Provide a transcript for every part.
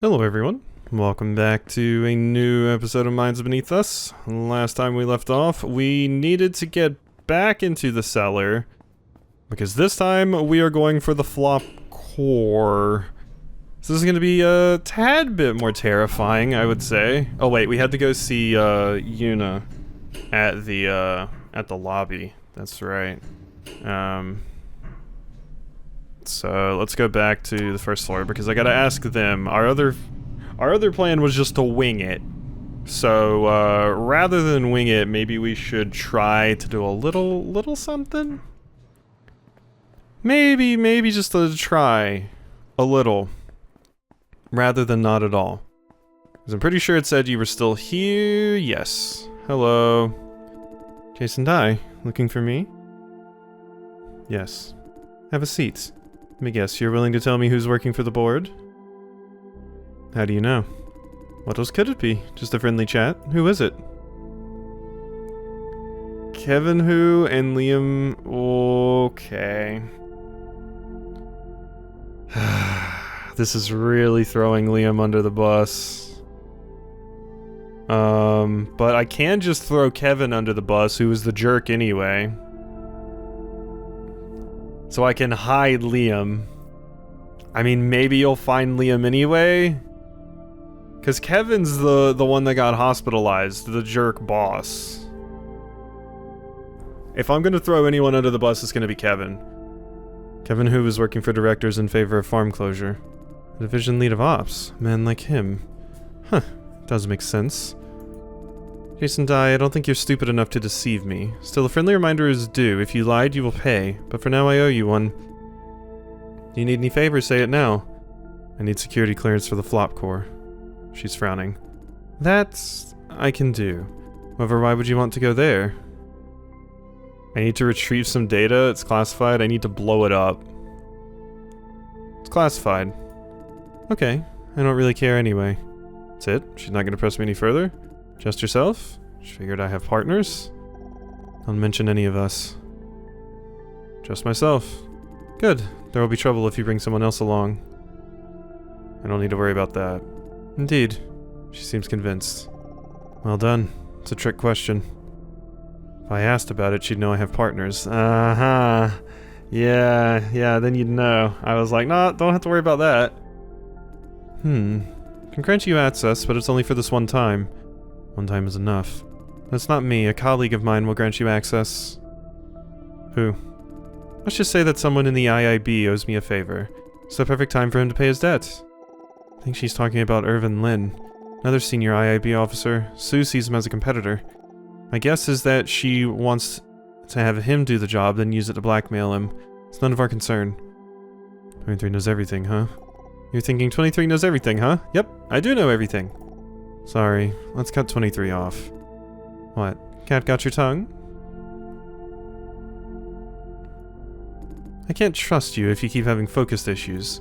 Hello everyone, welcome back to a new episode of Minds Beneath Us. Last time we left off, we needed to get back into the cellar, because this time we are going for the flop core. So this is going to be a tad bit more terrifying, I would say. Oh wait, we had to go see Yuna at the lobby. That's right. So let's go back to the first floor because I gotta ask them. Our other plan was just to wing it. So rather than wing it, maybe we should try to do a little something. Maybe just to try a little, rather than not at all. Because I'm pretty sure it said you were still here. Yes. Hello. Jason Dye, looking for me? Yes. Have a seat. Let me guess, you're willing to tell me who's working for the board? How do you know? What else could it be? Just a friendly chat? Who is it? Kevin who and Liam... Okay. This is really throwing Liam under the bus. But I can just throw Kevin under the bus, who was the jerk anyway. So I can hide Liam. I mean, maybe you'll find Liam anyway? Because Kevin's the one that got hospitalized, the jerk boss. If I'm gonna throw anyone under the bus, it's gonna be Kevin. Kevin who was working for directors in favor of farm closure. A division lead of ops. A man like him. Huh, does make sense. Jason Dye, I don't think you're stupid enough to deceive me. Still, a friendly reminder is due. If you lied, you will pay. But for now, I owe you one. Do you need any favors? Say it now. I need security clearance for the flop core. She's frowning. That I can do. However, why would you want to go there? I need to retrieve some data. It's classified. I need to blow it up. It's classified. Okay. I don't really care anyway. That's it. She's not going to press me any further. Just yourself? She figured I have partners? Don't mention any of us. Just myself. Good. There will be trouble if you bring someone else along. I don't need to worry about that. Indeed. She seems convinced. Well done. It's a trick question. If I asked about it, she'd know I have partners. Uh-huh. Yeah, then you'd know. I was like, nah, don't have to worry about that. Can grant you access, but it's only for this one time. One time is enough. That's not me. A colleague of mine will grant you access. Who? Let's just say that someone in the IIB owes me a favor. It's the perfect time for him to pay his debt. I think she's talking about Irvin Lin, another senior IIB officer. Sue sees him as a competitor. My guess is that she wants to have him do the job, then use it to blackmail him. It's none of our concern. 23 knows everything, huh? You're thinking 23 knows everything, huh? Yep, I do know everything. Sorry, let's cut 23 off. What? Cat got your tongue? I can't trust you if you keep having focused issues.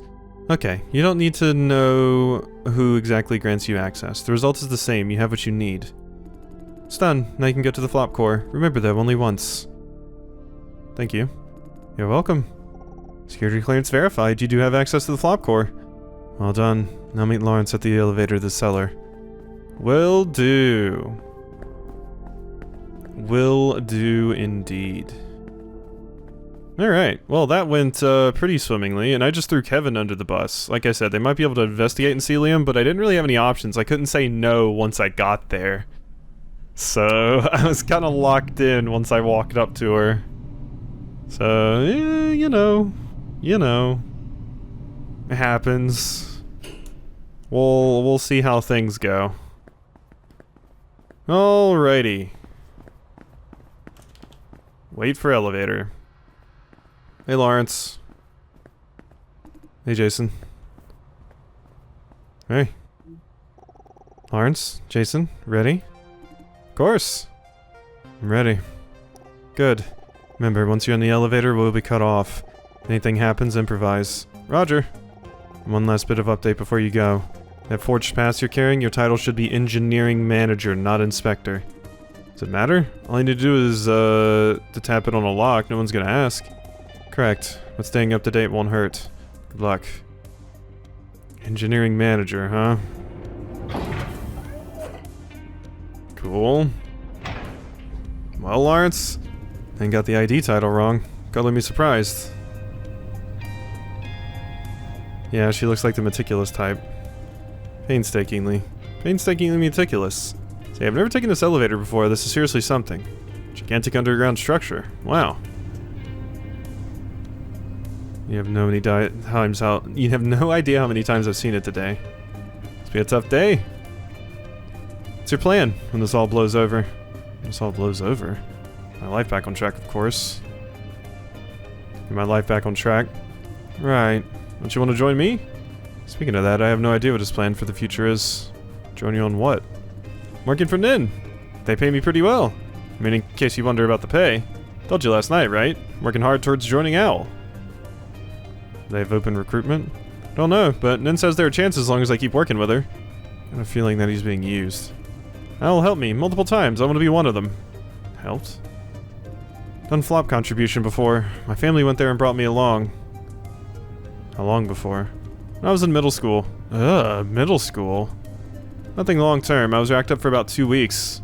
Okay, you don't need to know who exactly grants you access. The result is the same, you have what you need. It's done, now you can go to the flop core. Remember though, only once. Thank you. You're welcome. Security clearance verified, you do have access to the flop core. Well done. Now meet Lawrence at the elevator to the cellar. Will do. Will do indeed. Alright, well that went pretty swimmingly, and I just threw Kevin under the bus. Like I said, they might be able to investigate and see Liam, but I didn't really have any options. I couldn't say no once I got there. So, I was kind of locked in once I walked up to her. So, yeah, you know. It happens. We'll see how things go. Alrighty. Wait for elevator. Hey, Lawrence. Hey, Jason. Hey. Lawrence, Jason, ready? Of course. I'm ready. Good. Remember, once you're in the elevator, we'll be cut off. If anything happens, improvise. Roger. One last bit of update before you go. That forged pass you're carrying, your title should be Engineering Manager, not Inspector. Does it matter? All you need to do is, to tap it on a lock, no one's gonna ask. Correct, but staying up to date won't hurt. Good luck. Engineering manager, huh? Cool. Well, Lawrence, I got the ID title wrong. Color me surprised. Yeah, she looks like the meticulous type. Painstakingly meticulous. See, I've never taken this elevator before. This is seriously something. Gigantic underground structure. Wow. You have no idea how many times I've seen it today. It's be a tough day. What's your plan when this all blows over? When this all blows over? My life back on track, of course. Get my life back on track. Right. Don't you want to join me? Speaking of that, I have no idea what his plan for the future is. Join you on what? Working for Nin. They pay me pretty well. I mean, in case you wonder about the pay. Told you last night, right? Working hard towards joining Owl. They have open recruitment? Don't know, but Nin says there are chances as long as I keep working with her. I have a feeling that he's being used. Owl helped me multiple times. I want to be one of them. Helped? Done flop contribution before. My family went there and brought me along. How long before? When I was in middle school. Middle school? Nothing long term. I was racked up for about 2 weeks.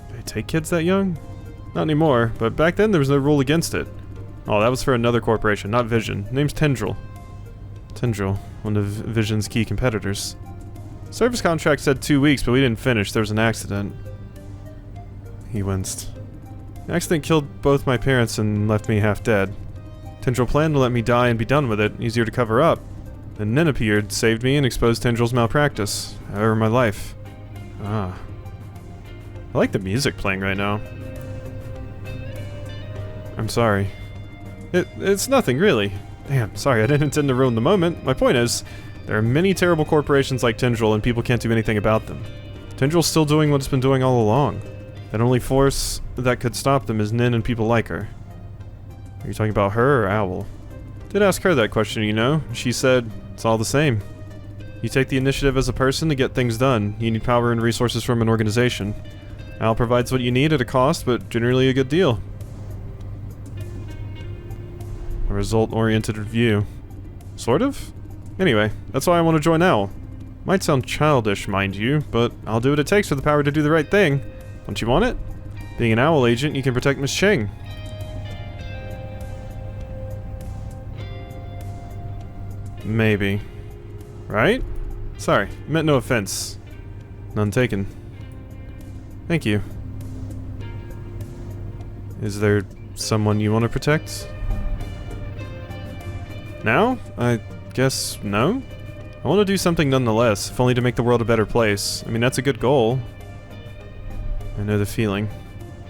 Do they take kids that young? Not anymore, but back then there was no rule against it. Oh, that was for another corporation, not Vision. Name's Tendril. Tendril, one of Vision's key competitors. Service contract said 2 weeks, but we didn't finish. There was an accident. He winced. The accident killed both my parents and left me half dead. Tendril planned to let me die and be done with it, easier to cover up. Then Nin appeared, saved me, and exposed Tendril's malpractice. However, my life. Ah. I like the music playing right now. I'm sorry. It's nothing, really. Damn, sorry, I didn't intend to ruin the moment. My point is, there are many terrible corporations like Tendril and people can't do anything about them. Tendril's still doing what it's been doing all along. The only force that could stop them is Nin and people like her. Are you talking about her or Owl? Did ask her that question, you know. She said, it's all the same. You take the initiative as a person to get things done. You need power and resources from an organization. Owl provides what you need at a cost, but generally a good deal. A result-oriented view. Sort of? Anyway, that's why I want to join Owl. Might sound childish, mind you, but I'll do what it takes for the power to do the right thing. Don't you want it? Being an Owl agent, you can protect Miss Cheng. Maybe. Right? Sorry, meant no offense. None taken. Thank you. Is there someone you want to protect? Now? I guess no? I want to do something nonetheless, if only to make the world a better place. I mean, that's a good goal. I know the feeling.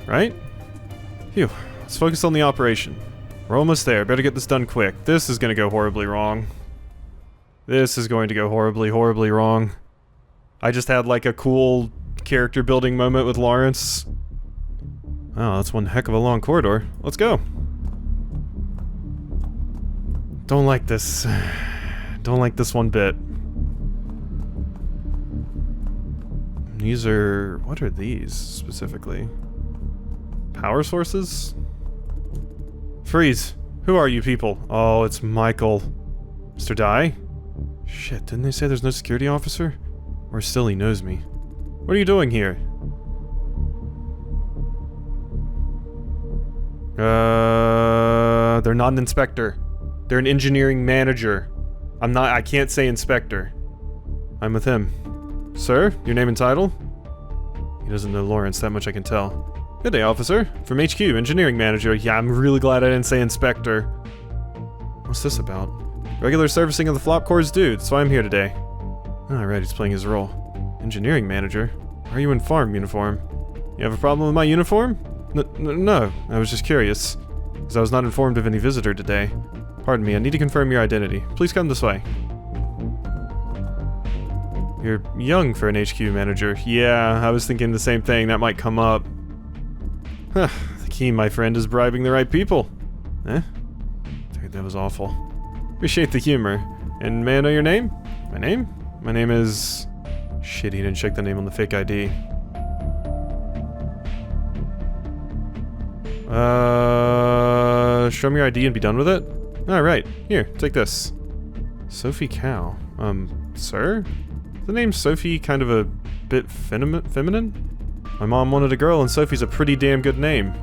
Right? Phew. Let's focus on the operation. We're almost there. Better get this done quick. This is going to go horribly wrong. This is going to go horribly, horribly wrong. I just had like a cool character building moment with Lawrence. Oh, that's one heck of a long corridor. Let's go. Don't like this. Don't like this one bit. These are... what are these, specifically? Power sources? Freeze! Who are you people? Oh, it's Michael. Mr. Dye? Shit, didn't they say there's no security officer? Or still he knows me. What are you doing here? They're not an inspector. They're an engineering manager. I can't say inspector. I'm with him. Sir, your name and title? He doesn't know Lawrence, that much I can tell. Good day, officer. From HQ, engineering manager. Yeah, I'm really glad I didn't say inspector. What's this about? Regular servicing of the flop cores dude, so I'm here today. Alright, he's playing his role. Engineering manager? Why are you in farm uniform? You have a problem with my uniform? No, I was just curious. Because I was not informed of any visitor today. Pardon me, I need to confirm your identity. Please come this way. You're young for an HQ manager. Yeah, I was thinking the same thing. That might come up. Huh, the key, my friend, is bribing the right people. Eh? Dude, that was awful. Appreciate the humor. And may I know your name? My name? My name is... Shit, he didn't check the name on the fake ID. Show me your ID and be done with it? Alright, here, take this. Sophie Cow. Sir? Is the name Sophie kind of a bit feminine? My mom wanted a girl and Sophie's a pretty damn good name.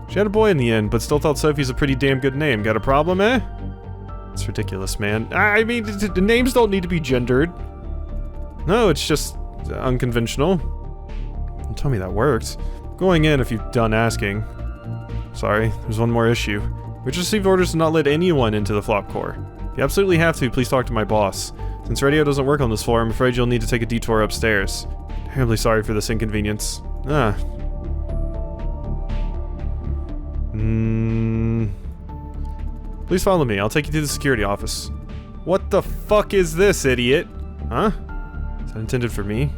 She had a boy in the end, but still thought Sophie's a pretty damn good name. Got a problem, eh? It's ridiculous, man. I mean, the names don't need to be gendered. No, it's just unconventional. Don't tell me that worked. Going in if you've done asking. Sorry, there's one more issue. We just received orders to not let anyone into the flop core. If you absolutely have to, please talk to my boss. Since radio doesn't work on this floor, I'm afraid you'll need to take a detour upstairs. Terribly sorry for this inconvenience. Please follow me. I'll take you to the security office. What the fuck is this, idiot? Huh? Is that intended for me?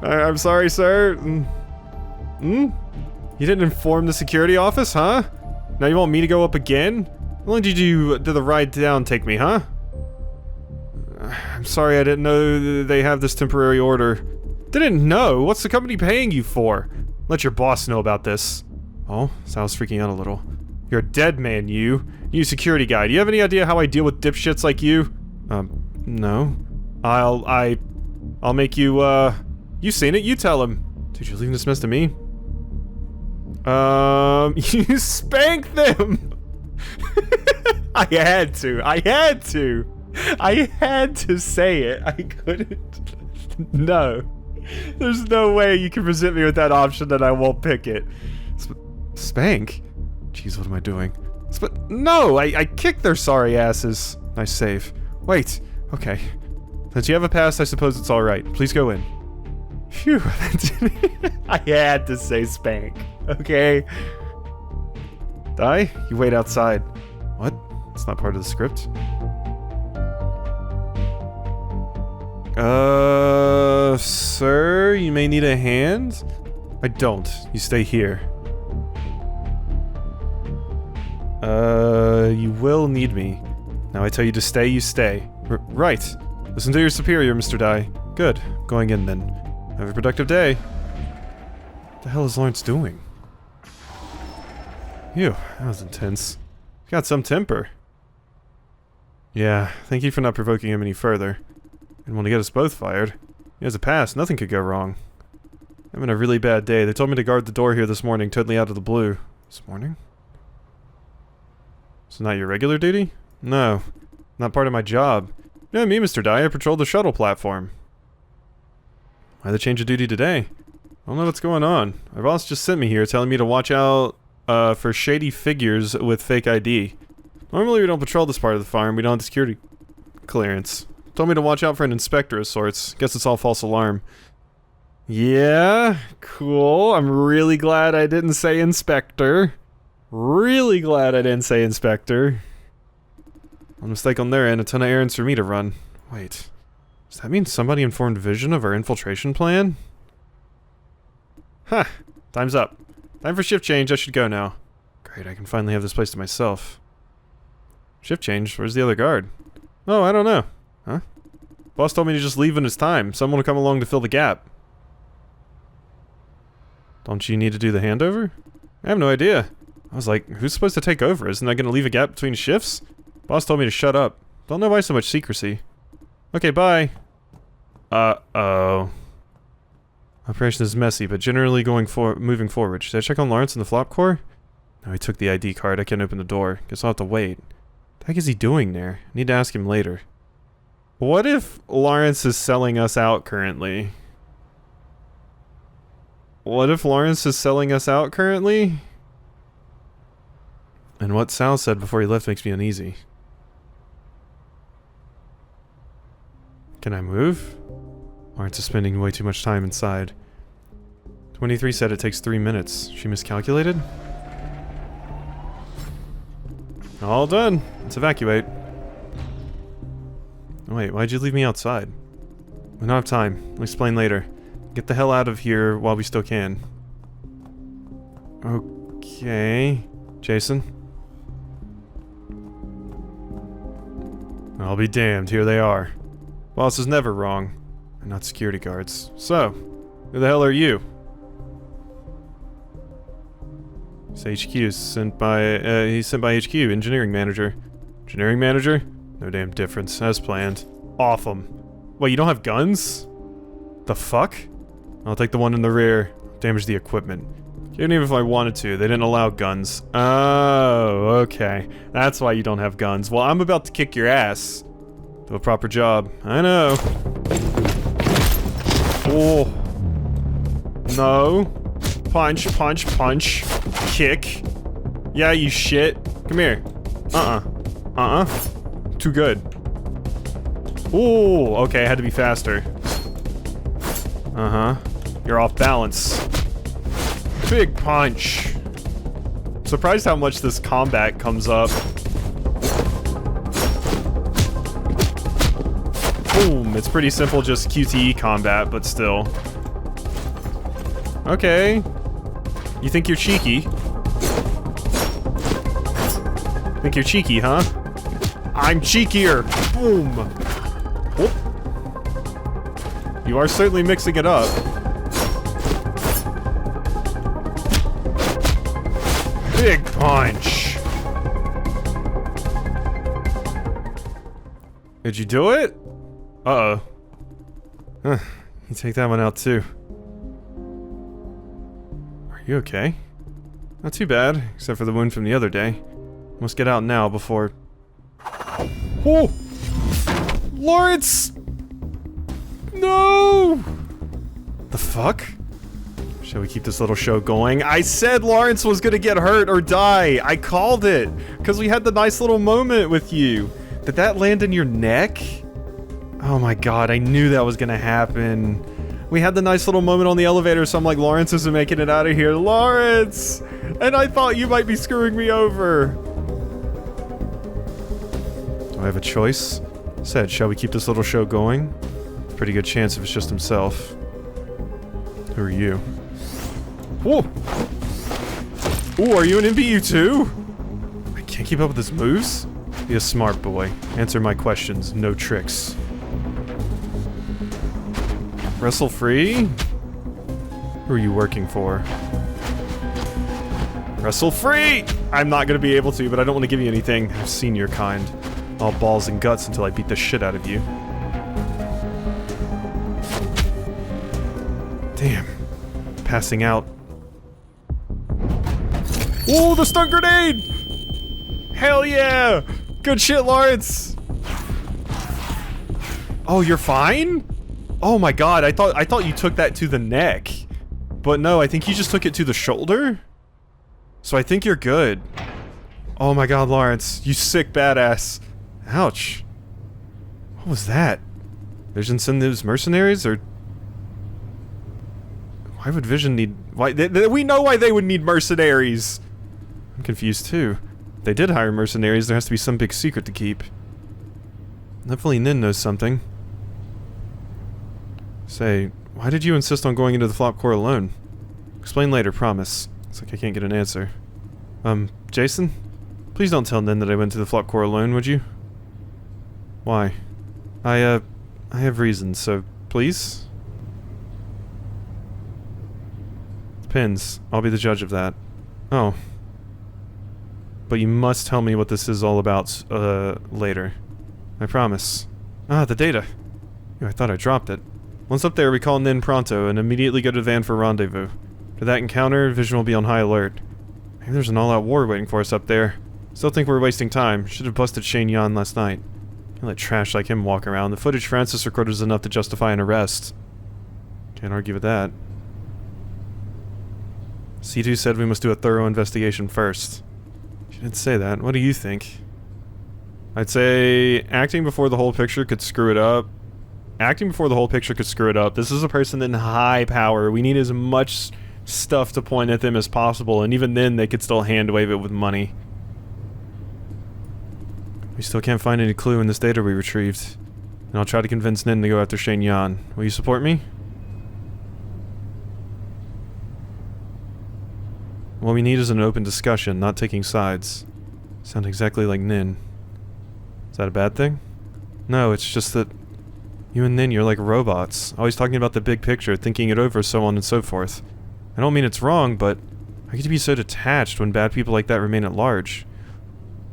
I'm sorry, sir. You didn't inform the security office, huh? Now you want me to go up again? How long did the ride down take me, huh? I'm sorry, I didn't know they have this temporary order. Didn't know? What's the company paying you for? Let your boss know about this. Oh, Sal's freaking out a little. You're a dead man, you. You security guy. Do you have any idea how I deal with dipshits like you? No. I'll make you, you seen it, you tell him. Dude, you're leaving this mess to me? You spanked them! I had to say it. I couldn't. No. There's no way you can present me with that option that I won't pick it. Spank? Jeez, what am I doing? No, I kicked their sorry asses. Nice save. Wait, okay. Since you have a pass, I suppose it's alright. Please go in. Phew, I had to say spank. Okay. Die? You wait outside. What? It's not part of the script. Sir, you may need a hand? I don't. You stay here. You will need me. Now I tell you to stay, you stay. Right. Listen to your superior, Mr. Dye. Good. Going in then. Have a productive day. What the hell is Lawrence doing? Phew, that was intense. Got some temper. Yeah, thank you for not provoking him any further. Didn't want to get us both fired. He has a pass, nothing could go wrong. I'm having a really bad day. They told me to guard the door here this morning, totally out of the blue. This morning? So not your regular duty? No, not part of my job. You know me, Mr. Dye, I patrol the shuttle platform. Why the change of duty today? I don't know what's going on. My boss just sent me here telling me to watch out for shady figures with fake ID. Normally we don't patrol this part of the farm, we don't have the security clearance. Told me to watch out for an inspector of sorts. Guess it's all false alarm. Yeah, cool. I'm really glad I didn't say inspector. Really glad I didn't say inspector. A mistake on their end, a ton of errands for me to run. Wait, does that mean somebody informed Vision of our infiltration plan? Huh, time's up. Time for shift change, I should go now. Great, I can finally have this place to myself. Shift change? Where's the other guard? Oh, I don't know. Huh? Boss told me to just leave when it's time. Someone will come along to fill the gap. Don't you need to do the handover? I have no idea. I was like, who's supposed to take over? Isn't that gonna leave a gap between shifts? Boss told me to shut up. Don't know why so much secrecy. Okay, bye. Uh-oh. Operation is messy, but generally moving forward. Should I check on Lawrence in the flop core? No, he took the ID card. I can't open the door. Guess I'll have to wait. What the heck is he doing there? I need to ask him later. What if Lawrence is selling us out currently? What if Lawrence is selling us out currently? And what Sal said before he left makes me uneasy. Can I move? Lawrence is spending way too much time inside. 23 said it takes 3 minutes. She miscalculated? All done. Let's evacuate. Oh, wait, why'd you leave me outside? We don't have time. I'll explain later. Get the hell out of here while we still can. Okay. Jason? I'll be damned, here they are. Boss is never wrong. And not security guards. So, who the hell are you? It's HQ, he's sent by HQ, engineering manager. Engineering manager? No damn difference, as planned. Awesome. Wait, you don't have guns? The fuck? I'll take the one in the rear. Damage the equipment. Even if I wanted to, they didn't allow guns. Oh, okay. That's why you don't have guns. Well, I'm about to kick your ass. Do a proper job. I know. Oh. No. Punch, punch, punch. Kick. Yeah, you shit. Come here. Too good. Ooh, okay, I had to be faster. You're off balance. Big punch. Surprised how much this combat comes up. Boom, it's pretty simple, just QTE combat, but still. Okay. You think you're cheeky? Think you're cheeky, huh? I'm cheekier! Boom! Whoop. You are certainly mixing it up. Big punch! Did you do it? Uh-oh. Huh, you take that one out too. Are you okay? Not too bad, except for the wound from the other day. Must get out now before... Oh! Lawrence! No! The fuck? Shall we keep this little show going? I said Lawrence was gonna get hurt or die! I called it! Because we had the nice little moment with you. Did that land in your neck? Oh my god, I knew that was gonna happen. We had the nice little moment on the elevator, so I'm like, Lawrence isn't making it out of here. Lawrence! And I thought you might be screwing me over. Do I have a choice? Said, shall we keep this little show going? Pretty good chance if it's just himself. Who are you? Whoa! Ooh, are you an MBU too? I can't keep up with his moves? Be a smart boy. Answer my questions, no tricks. Wrestle free? Who are you working for? Wrestle free! I'm not gonna be able to, but I don't want to give you anything. I've seen your kind. All balls and guts until I beat the shit out of you. Damn. Passing out. Ooh, the stun grenade! Hell yeah! Good shit, Lawrence! Oh, you're fine? Oh my god, I thought you took that to the neck. But no, I think you just took it to the shoulder? So I think you're good. Oh my god, Lawrence, you sick badass. Ouch. What was that? Vision send those mercenaries, or... Why would Vision need... Why? We know why they would need mercenaries! I'm confused too. If they did hire mercenaries, there has to be some big secret to keep. Hopefully Nin knows something. Say, why did you insist on going into the flop core alone? Explain later, promise. Looks like I can't get an answer. Jason? Please don't tell Nin that I went to the flop core alone, would you? Why? I have reasons, so please? Pins. I'll be the judge of that. Oh. But you must tell me what this is all about, later. I promise. Ah, the data. Ew, I thought I dropped it. Once up there, we call Nin pronto and immediately go to the van for rendezvous. For that encounter, Vision will be on high alert. Maybe there's an all-out war waiting for us up there. Still think we're wasting time. Should have busted Shane Yan last night. Can't let trash like him walk around. The footage Francis recorded is enough to justify an arrest. Can't argue with that. C2 said we must do a thorough investigation first. She didn't say that. What do you think? I'd say acting before the whole picture could screw it up. Acting before the whole picture could screw it up. This is a person in high power. We need as much stuff to point at them as possible, and even then they could still hand wave it with money. We still can't find any clue in this data we retrieved. And I'll try to convince Nin to go after Shane Yan. Will you support me? What we need is an open discussion, not taking sides. Sound exactly like Nin. Is that a bad thing? No, it's just that you and Nin, you're like robots. Always talking about the big picture, thinking it over, so on and so forth. I don't mean it's wrong, but how could you be so detached when bad people like that remain at large?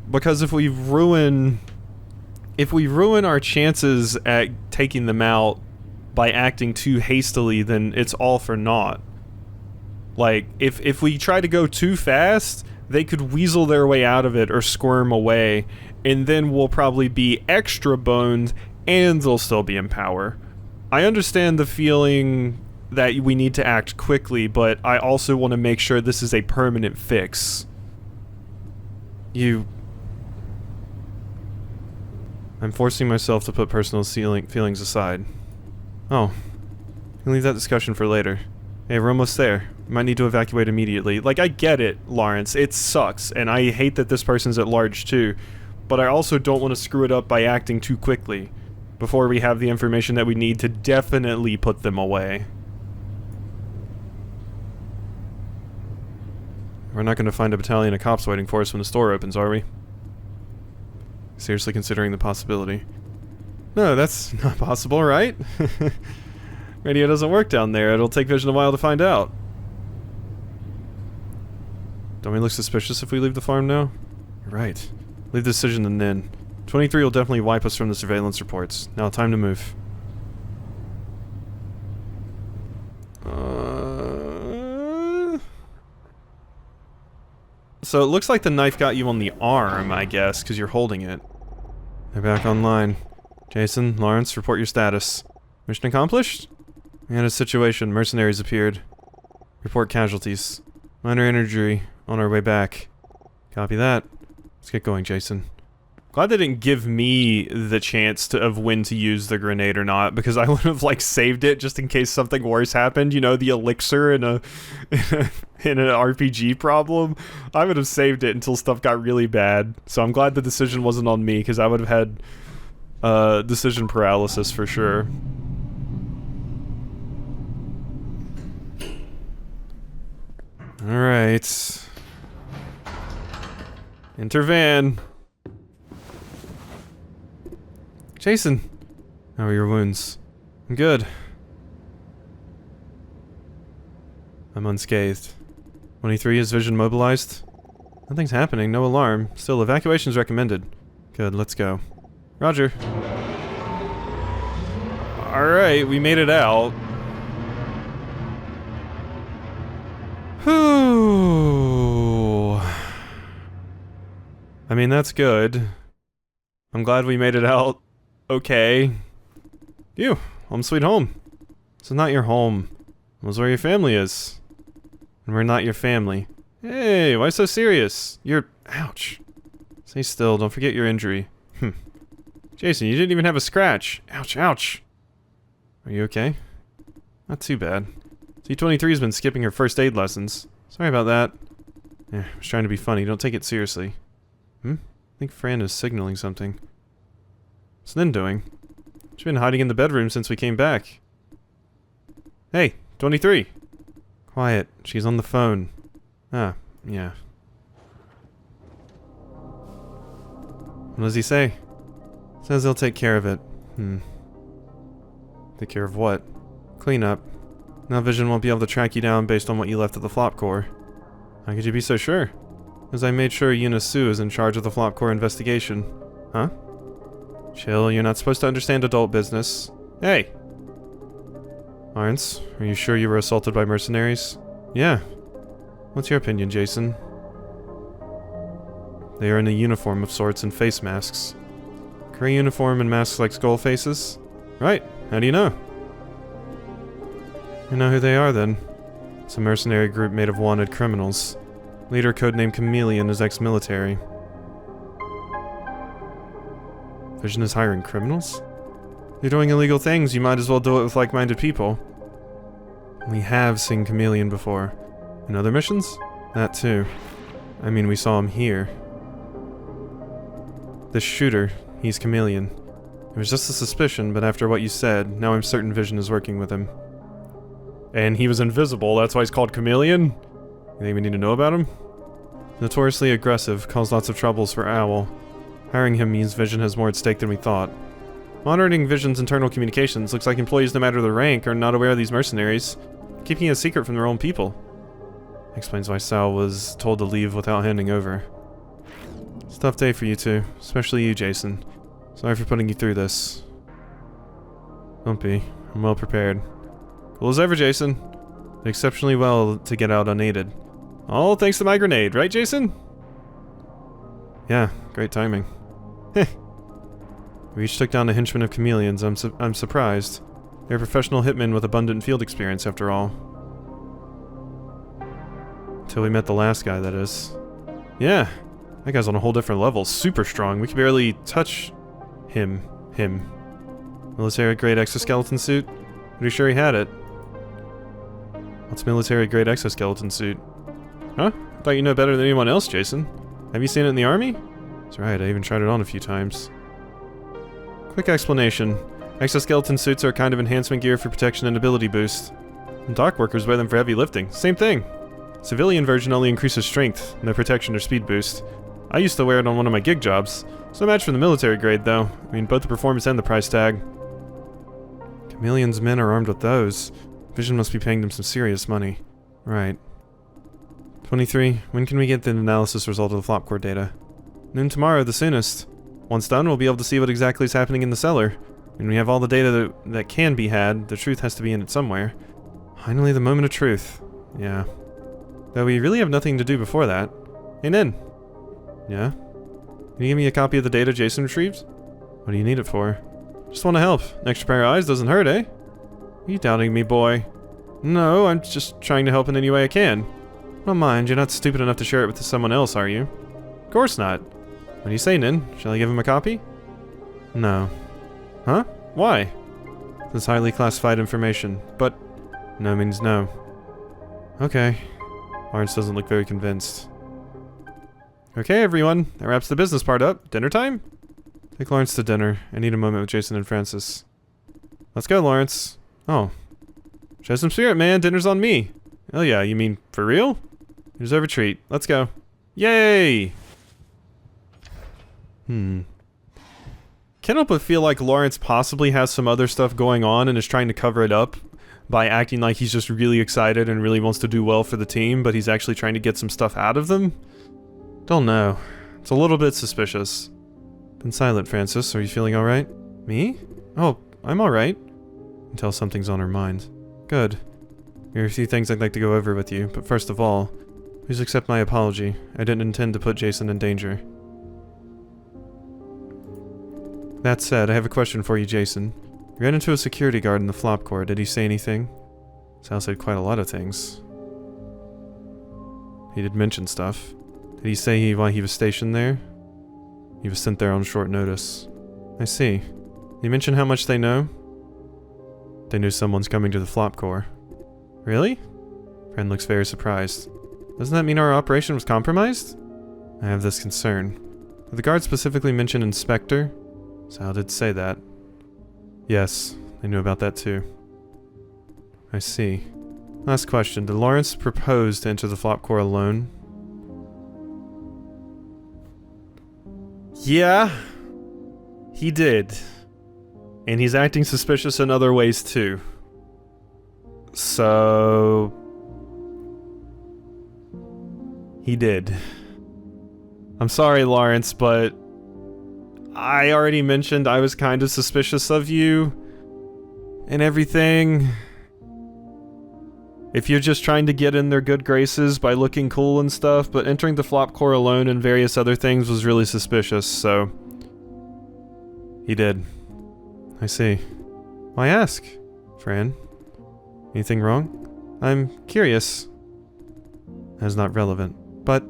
Because if we ruin our chances at taking them out by acting too hastily, then it's all for naught. Like, if we try to go too fast, they could weasel their way out of it or squirm away, and then we'll probably be extra boned and they'll still be in power. I understand the feeling that we need to act quickly, but I also want to make sure this is a permanent fix. I'm forcing myself to put personal feelings aside. Oh. I'll leave that discussion for later. Hey, we're almost there. We might need to evacuate immediately. Like, I get it, Lawrence. It sucks, and I hate that this person's at large, too. But I also don't want to screw it up by acting too quickly, before we have the information that we need to definitely put them away. We're not going to find a battalion of cops waiting for us when the store opens, are we? Seriously considering the possibility. No, that's not possible, right? Radio doesn't work down there. It'll take Vision a while to find out. Don't we look suspicious if we leave the farm now? Right. Leave the decision and then. 23 will definitely wipe us from the surveillance reports. Now, time to move. So it looks like the knife got you on the arm, I guess, because you're holding it. They're back online. Jason, Lawrence, report your status. Mission accomplished? We had a situation. Mercenaries appeared. Report casualties. Minor injury. On our way back. Copy that. Let's get going, Jason. Glad they didn't give me the chance of when to use the grenade or not, because I would have, like, saved it just in case something worse happened. You know, the elixir in an RPG problem. I would have saved it until stuff got really bad. So I'm glad the decision wasn't on me, because I would have had decision paralysis for sure. Alright. Enter van. Jason! How are your wounds? I'm good. I'm unscathed. 23, is Vision mobilized? Nothing's happening, no alarm. Still, evacuation's recommended. Good, let's go. Roger. Alright, we made it out. Whew. I mean, that's good. I'm glad we made it out. Okay. You, home sweet home. This is not your home. This is where your family is. And we're not your family. Hey, why so serious? You're... ouch. Stay still, don't forget your injury. Jason, you didn't even have a scratch. Ouch, ouch. Are you okay? Not too bad. C-23's been skipping her first aid lessons. Sorry about that. I was trying to be funny, don't take it seriously. I think Fran is signaling something. What's Lynn doing? She's been hiding in the bedroom since we came back. Hey, 23! Quiet, she's on the phone. Ah, yeah. What does he say? Says he'll take care of it. Take care of what? Clean up. Now Vision won't be able to track you down based on what you left at the Flop Corps. How could you be so sure? Because I made sure Yuna Su is in charge of the Flop Corps investigation. Huh? Chill, you're not supposed to understand adult business. Hey! Lawrence, are you sure you were assaulted by mercenaries? Yeah. What's your opinion, Jason? They are in a uniform of sorts and face masks. Gray uniform and masks like skull faces? Right, how do you know? You know who they are, then. It's a mercenary group made of wanted criminals. Leader codenamed Chameleon is ex-military. Vision is hiring criminals? You're doing illegal things, you might as well do it with like-minded people. We have seen Chameleon before. In other missions? That too. I mean, we saw him here. This shooter, he's Chameleon. It was just a suspicion, but after what you said, now I'm certain Vision is working with him. And he was invisible, that's why he's called Chameleon? You think we need to know about him? Notoriously aggressive, caused lots of troubles for Owl. Hiring him means Vision has more at stake than we thought. Monitoring Vision's internal communications looks like employees no matter their rank are not aware of these mercenaries, keeping it a secret from their own people. Explains why Sal was told to leave without handing over. It's tough day for you two, especially you, Jason. Sorry for putting you through this. Don't be. I'm well prepared. Cool as ever, Jason. Did exceptionally well to get out unaided. All thanks to my grenade, right, Jason? Yeah, great timing. Heh. We each took down a henchman of chameleons. I'm surprised. They're professional hitmen with abundant field experience, after all. Until we met the last guy, that is. Yeah, that guy's on a whole different level. Super strong. We could barely touch him. Military-grade exoskeleton suit? Pretty sure he had it. What's military-grade exoskeleton suit? Huh? I thought you know better than anyone else, Jason. Have you seen it in the army? That's right, I even tried it on a few times. Quick explanation. Exoskeleton suits are a kind of enhancement gear for protection and ability boost. And dock workers wear them for heavy lifting. Same thing. Civilian version only increases strength, no protection or speed boost. I used to wear it on one of my gig jobs. It's no match for the military grade, though. I mean, both the performance and the price tag. Chameleon's men are armed with those. Vision must be paying them some serious money. Right. 23. When can we get the analysis result of the flop core data? Noon tomorrow, the soonest. Once done, we'll be able to see what exactly is happening in the cellar. When we have all the data that can be had, the truth has to be in it somewhere. Finally, the moment of truth. Yeah. Though we really have nothing to do before that. Hey, Nin. Yeah? Can you give me a copy of the data Jason retrieved? What do you need it for? Just want to help. An extra pair of eyes doesn't hurt, eh? Are you doubting me, boy? No, I'm just trying to help in any way I can. Don't mind, you're not stupid enough to share it with someone else, are you? Of course not. What do you say, Nin? Shall I give him a copy? No. Huh? Why? This is highly classified information, but no means no. Okay. Lawrence doesn't look very convinced. Okay, everyone. That wraps the business part up. Dinner time? Take Lawrence to dinner. I need a moment with Jason and Francis. Let's go, Lawrence. Oh. Show some spirit, man. Dinner's on me. Oh yeah, you mean for real? You deserve a treat. Let's go. Yay! Can't help but feel like Lawrence possibly has some other stuff going on and is trying to cover it up by acting like he's just really excited and really wants to do well for the team, but he's actually trying to get some stuff out of them? Don't know. It's a little bit suspicious. Been silent, Francis. Are you feeling alright? Me? Oh, I'm alright. Until something's on her mind. Good. There are a few things I'd like to go over with you, but first of all, please accept my apology. I didn't intend to put Jason in danger. That said, I have a question for you, Jason. You ran into a security guard in the flop core. Did he say anything? Sal said quite a lot of things. He did mention stuff. Did he say why he was stationed there? He was sent there on short notice. I see. Did he mention how much they know? They knew someone's coming to the flop core. Really? Friend looks very surprised. Doesn't that mean our operation was compromised? I have this concern. Did the guard specifically mention Inspector? Sal did say that. Yes, they knew about that too. I see. Last question. Did Lawrence propose to enter the flop core alone? Yeah, he did. And he's acting suspicious in other ways too. So... he did. I'm sorry, Lawrence, but I already mentioned I was kind of suspicious of you and everything. If you're just trying to get in their good graces by looking cool and stuff, but entering the flop core alone and various other things was really suspicious, so... he did. I see. Why ask, Fran? Anything wrong? I'm curious. That's not relevant, but...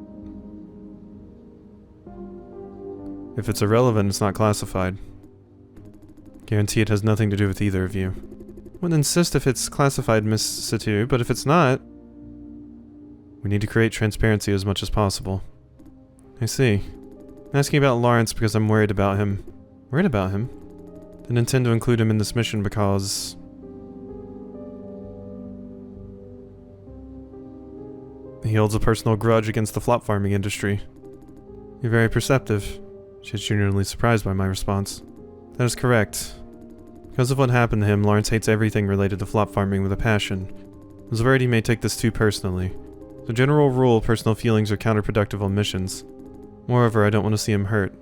if it's irrelevant, it's not classified. Guarantee it has nothing to do with either of you. Wouldn't insist if it's classified, Miss Situ, but if it's not... we need to create transparency as much as possible. I see. I'm asking about Lawrence because I'm worried about him. Worried about him? Didn't intend to include him in this mission because... he holds a personal grudge against the flop farming industry. You're very perceptive. She's genuinely surprised by my response. That is correct. Because of what happened to him, Lawrence hates everything related to flop farming with a passion. I was worried he may take this too personally. As a general rule, personal feelings are counterproductive on missions. Moreover, I don't want to see him hurt.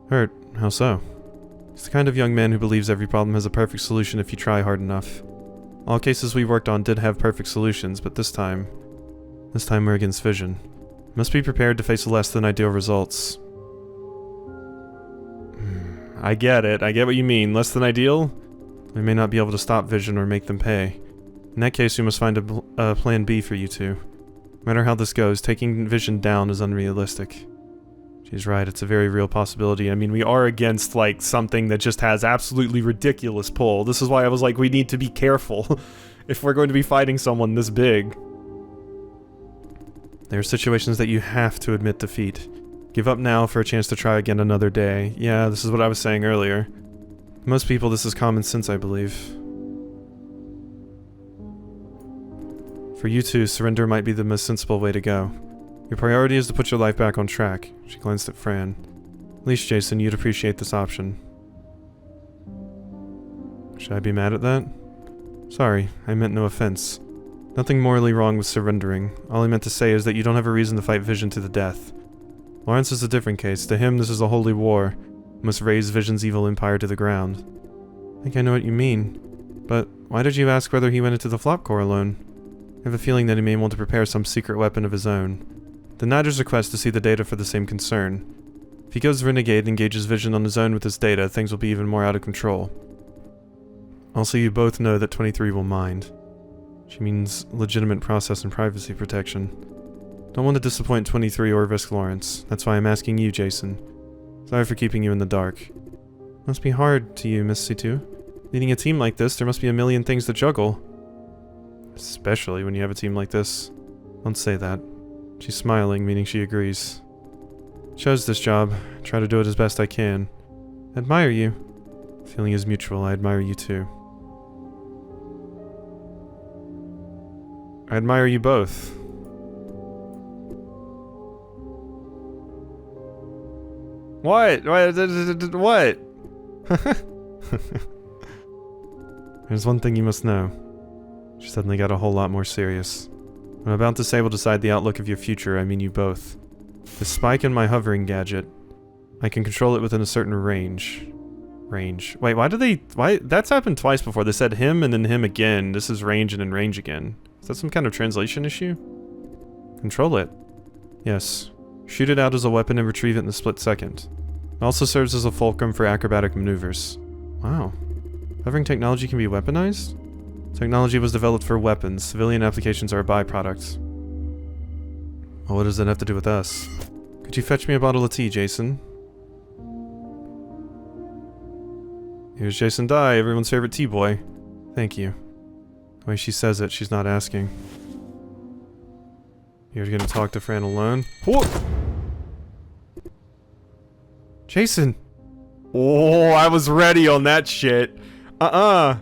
Hurt? How so? He's the kind of young man who believes every problem has a perfect solution if you try hard enough. All cases we worked on did have perfect solutions, but this time we're against Vision. Must be prepared to face less than ideal results. I get it. I get what you mean. Less than ideal? We may not be able to stop Vision or make them pay. In that case, we must find a plan B for you two. No matter how this goes, taking Vision down is unrealistic. She's right, it's a very real possibility. I mean, we are against, like, something that just has absolutely ridiculous pull. This is why I was like, we need to be careful if we're going to be fighting someone this big. There are situations that you have to admit defeat. Give up now for a chance to try again another day. Yeah, this is what I was saying earlier. Most people, this is common sense, I believe. For you two, surrender might be the most sensible way to go. Your priority is to put your life back on track. She glanced at Fran. At least, Jason, you'd appreciate this option. Should I be mad at that? Sorry, I meant no offense. Nothing morally wrong with surrendering. All I meant to say is that you don't have a reason to fight Vision to the death. Lawrence is a different case. To him, this is a holy war. We must raze Vision's evil empire to the ground. I think I know what you mean. But why did you ask whether he went into the flop core alone? I have a feeling that he may want to prepare some secret weapon of his own. Denied his request to see the data for the same concern. If he goes renegade and engages Vision on his own with this data, things will be even more out of control. Also, you both know that 23 will mind. She means legitimate process and privacy protection. Don't want to disappoint 23 or risk Lawrence. That's why I'm asking you, Jason. Sorry for keeping you in the dark. Must be hard to you, Miss C2. Leading a team like this, there must be a million things to juggle. Especially when you have a team like this. Don't say that. She's smiling, meaning she agrees. Chose this job. Try to do it as best I can. Admire you. Feeling is mutual. I admire you too. I admire you both. What? What? There's one thing you must know. She suddenly got a whole lot more serious. When I'm about to say will decide the outlook of your future, I mean you both. The spike in my hovering gadget. I can control it within a certain range. Wait, why? That's happened twice before. They said him and then him again. This is range and then range again. Is that some kind of translation issue? Control it. Yes. Shoot it out as a weapon and retrieve it in a split second. It also serves as a fulcrum for acrobatic maneuvers. Wow. Hovering technology can be weaponized? Technology was developed for weapons. Civilian applications are a byproduct. Well, what does that have to do with us? Could you fetch me a bottle of tea, Jason? Here's Jason Dye, everyone's favorite tea boy. Thank you. The way she says it, she's not asking. You're gonna talk to Fran alone? Whoa! Jason! Oh, I was ready on that shit. The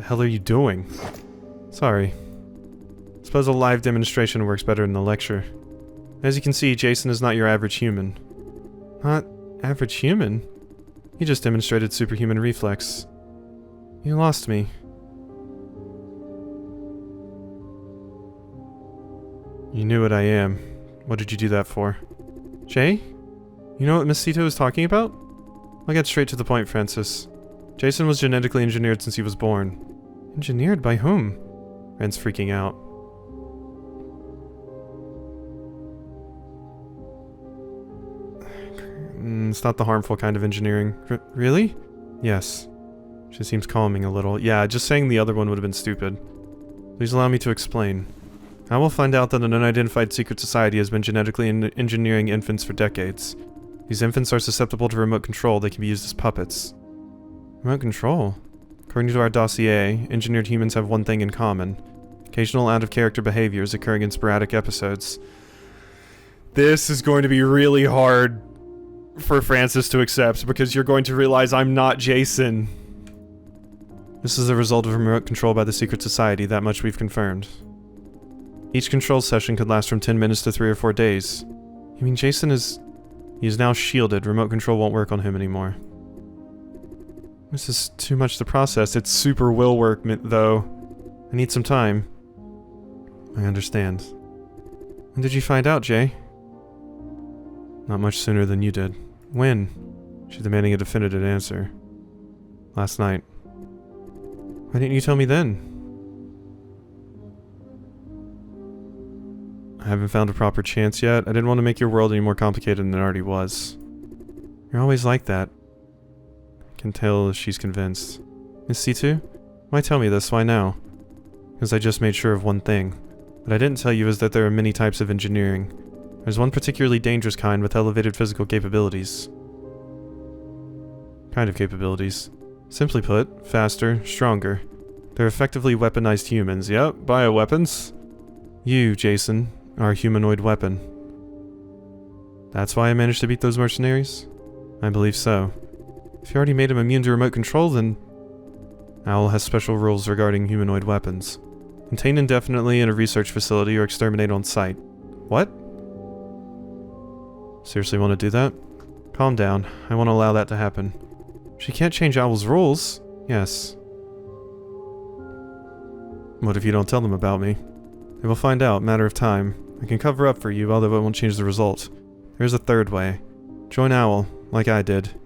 hell are you doing? Sorry. Suppose a live demonstration works better than a lecture. As you can see, Jason is not your average human. Not average human? You just demonstrated superhuman reflex. You lost me. You knew what I am. What did you do that for? Jay? You know what Miss Cito is talking about? I'll get straight to the point, Francis. Jason was genetically engineered since he was born. Engineered by whom? Ren's freaking out. It's not the harmful kind of engineering. Really? Yes. She seems calming a little. Yeah, just saying the other one would have been stupid. Please allow me to explain. I will find out that an unidentified secret society has been genetically engineering infants for decades. These infants are susceptible to remote control. They can be used as puppets. Remote control? According to our dossier, engineered humans have one thing in common. Occasional out-of-character behaviors occurring in sporadic episodes. This is going to be really hard for Francis to accept, because you're going to realize I'm not Jason. This is a result of remote control by the secret society, that much we've confirmed. Each control session could last from 10 minutes to 3 or 4 days. You mean Jason is... He is now shielded. Remote control won't work on him anymore. This is too much to process. It's super will work, though. I need some time. I understand. When did you find out, Jay? Not much sooner than you did. When? She's demanding a definitive answer. Last night. Why didn't you tell me then? I haven't found a proper chance yet. I didn't want to make your world any more complicated than it already was. You're always like that. I can tell she's convinced. Miss C2? Why tell me this? Why now? Because I just made sure of one thing. What I didn't tell you is that there are many types of engineering. There's one particularly dangerous kind with elevated physical capabilities. Kind of capabilities. Simply put, faster, stronger. They're effectively weaponized humans. Yep, bioweapons. You, Jason, are a humanoid weapon. That's why I managed to beat those mercenaries? I believe so. If you already made him immune to remote control, then... Owl has special rules regarding humanoid weapons. Contain indefinitely in a research facility or exterminate on site. What? Seriously want to do that? Calm down. I won't allow that to happen. She can't change Owl's rules. Yes. What if you don't tell them about me? They will find out, matter of time. I can cover up for you, although it won't change the result. There's a third way. Join Owl, like I did.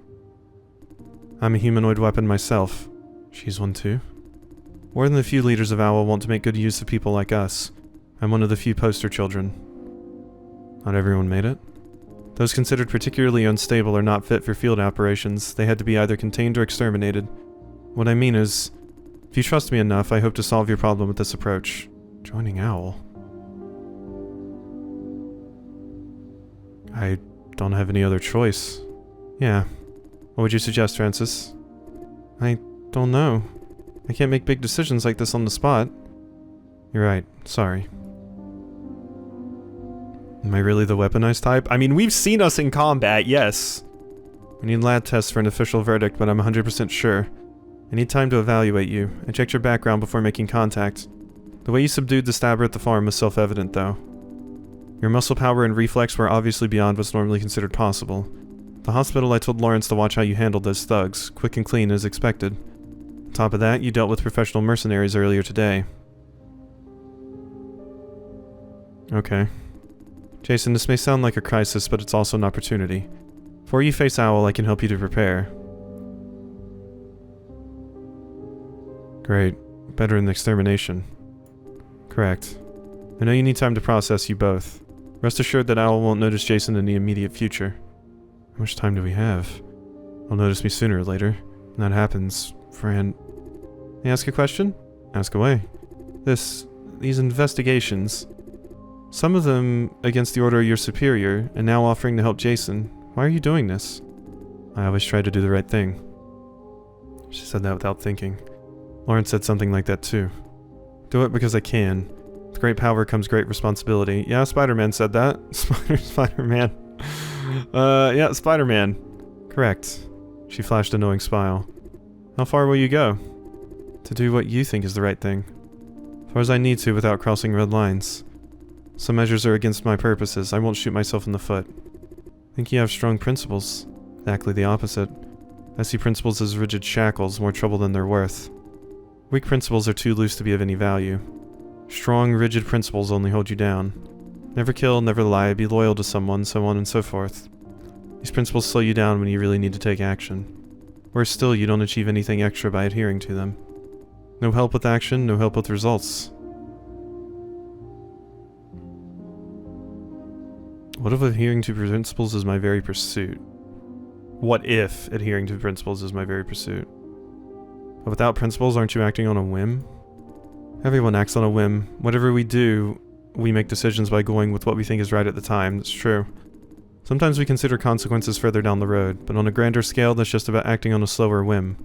I'm a humanoid weapon myself. She's one too. More than the few leaders of Owl want to make good use of people like us. I'm one of the few poster children. Not everyone made it. Those considered particularly unstable or not fit for field operations, they had to be either contained or exterminated. What I mean is, if you trust me enough, I hope to solve your problem with this approach. Joining Owl? I don't have any other choice. Yeah. What would you suggest, Francis? I don't know. I can't make big decisions like this on the spot. You're right. Sorry. Am I really the weaponized type? I mean, we've seen us in combat, yes. I need lab tests for an official verdict, but I'm 100% sure. I need time to evaluate you. I checked your background before making contact. The way you subdued the stabber at the farm was self-evident, though. Your muscle power and reflex were obviously beyond what's normally considered possible. At the hospital, I told Lawrence to watch how you handled those thugs, quick and clean as expected. On top of that, you dealt with professional mercenaries earlier today. Okay. Jason, this may sound like a crisis, but it's also an opportunity. Before you face Owl, I can help you to prepare. Great. Better than extermination. Correct. I know you need time to process you both. Rest assured that Owl won't notice Jason in the immediate future. How much time do we have? He'll notice me sooner or later. When that happens, Fran... May I ask a question? Ask away. These investigations... Some of them against the order of your superior, and now offering to help Jason. Why are you doing this? I always try to do the right thing. She said that without thinking. Lawrence said something like that too. Do it because I can. With great power comes great responsibility. Yeah, Spider-Man said that. Spider-Man. Yeah, Spider-Man. Correct. She flashed a knowing smile. How far will you go? To do what you think is the right thing. As far as I need to without crossing red lines. Some measures are against my purposes. I won't shoot myself in the foot. I think you have strong principles. Exactly the opposite. I see principles as rigid shackles, more trouble than they're worth. Weak principles are too loose to be of any value. Strong, rigid principles only hold you down. Never kill, never lie, be loyal to someone, so on and so forth. These principles slow you down when you really need to take action. Worse still, you don't achieve anything extra by adhering to them. No help with action, no help with results. What if adhering to principles is my very pursuit? What if adhering to principles is my very pursuit? But without principles, aren't you acting on a whim? Everyone acts on a whim. Whatever we do, we make decisions by going with what we think is right at the time. That's true. Sometimes we consider consequences further down the road, but on a grander scale, that's just about acting on a slower whim.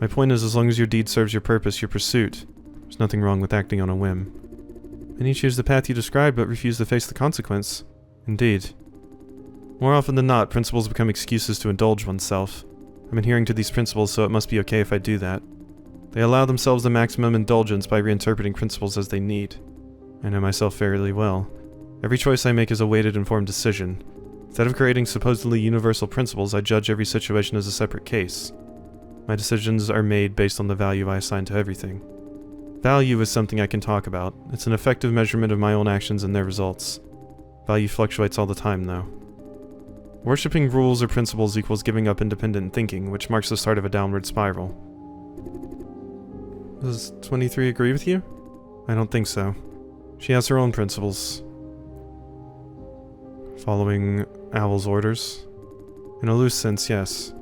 My point is, as long as your deed serves your purpose, your pursuit, there's nothing wrong with acting on a whim. Then you choose the path you described, but refuse to face the consequence. Indeed. More often than not, principles become excuses to indulge oneself. I'm adhering to these principles, so it must be okay if I do that. They allow themselves the maximum indulgence by reinterpreting principles as they need. I know myself fairly well. Every choice I make is a weighted, informed decision. Instead of creating supposedly universal principles, I judge every situation as a separate case. My decisions are made based on the value I assign to everything. Value is something I can talk about. It's an effective measurement of my own actions and their results. Value fluctuates all the time, though. Worshipping rules or principles equals giving up independent thinking, which marks the start of a downward spiral. Does 23 agree with you? I don't think so. She has her own principles. Following Owl's orders? In a loose sense, yes.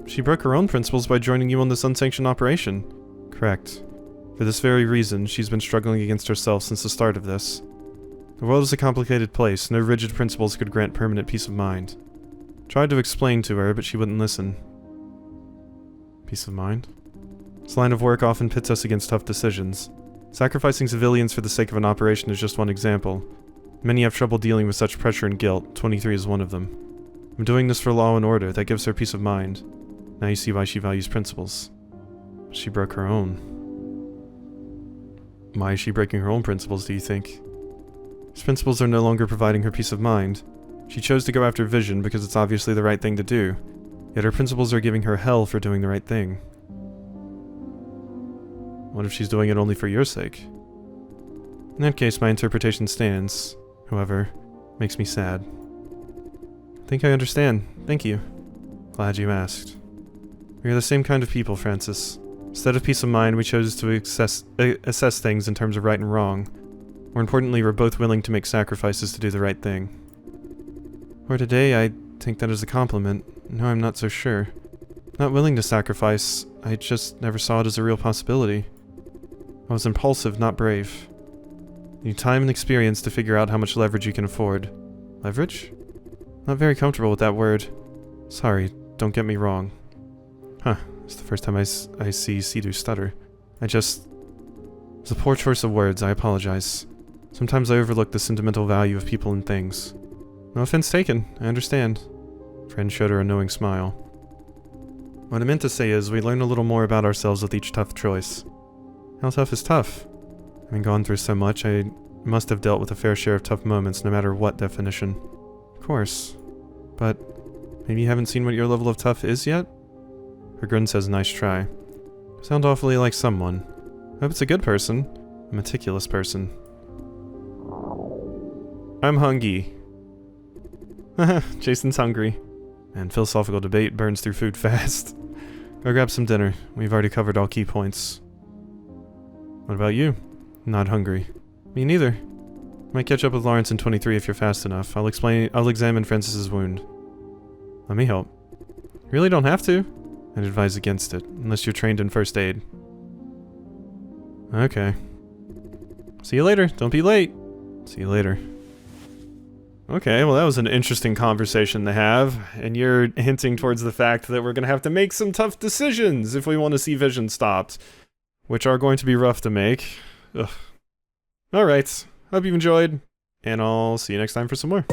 She broke her own principles by joining you on this unsanctioned operation. Correct. For this very reason, she's been struggling against herself since the start of this. The world is a complicated place. No rigid principles could grant permanent peace of mind. Tried to explain to her, but she wouldn't listen. Peace of mind? This line of work often pits us against tough decisions. Sacrificing civilians for the sake of an operation is just one example. Many have trouble dealing with such pressure and guilt. 23 is one of them. I'm doing this for law and order. That gives her peace of mind. Now you see why she values principles. She broke her own. Why is she breaking her own principles, do you think? These principles are no longer providing her peace of mind. She chose to go after vision because it's obviously the right thing to do. Yet her principles are giving her hell for doing the right thing. What if she's doing it only for your sake? In that case, my interpretation stands. However, makes me sad. I think I understand. Thank you. Glad you asked. We are the same kind of people, Francis. Instead of peace of mind, we chose to assess things in terms of right and wrong. More importantly, we're both willing to make sacrifices to do the right thing. For today, I take that as a compliment. No, I'm not so sure. Not willing to sacrifice, I just never saw it as a real possibility. I was impulsive, not brave. You need time and experience to figure out how much leverage you can afford. Leverage? Not very comfortable with that word. Sorry, don't get me wrong. Huh, it's the first time I see Sidhu stutter. It's a poor choice of words, I apologize. Sometimes I overlook the sentimental value of people and things. No offense taken, I understand. Friend showed her a knowing smile. What I meant to say is, we learn a little more about ourselves with each tough choice. How tough is tough? Having gone through so much, I must have dealt with a fair share of tough moments, no matter what definition. Of course. But maybe you haven't seen what your level of tough is yet? Her grin says, nice try. You sound awfully like someone. I hope it's a good person. A meticulous person. I'm hungry. Jason's hungry. And philosophical debate burns through food fast. Go grab some dinner. We've already covered all key points. What about you? Not hungry. Me neither. Might catch up with Lawrence in 23 if you're fast enough. I'll examine Francis's wound. Let me help. You really don't have to. I'd advise against it, unless you're trained in first aid. Okay. See you later. Don't be late. See you later. Okay, well that was an interesting conversation to have, and you're hinting towards the fact that we're going to have to make some tough decisions if we want to see Vision stopped, which are going to be rough to make. Ugh. Alright, hope you've enjoyed, and I'll see you next time for some more.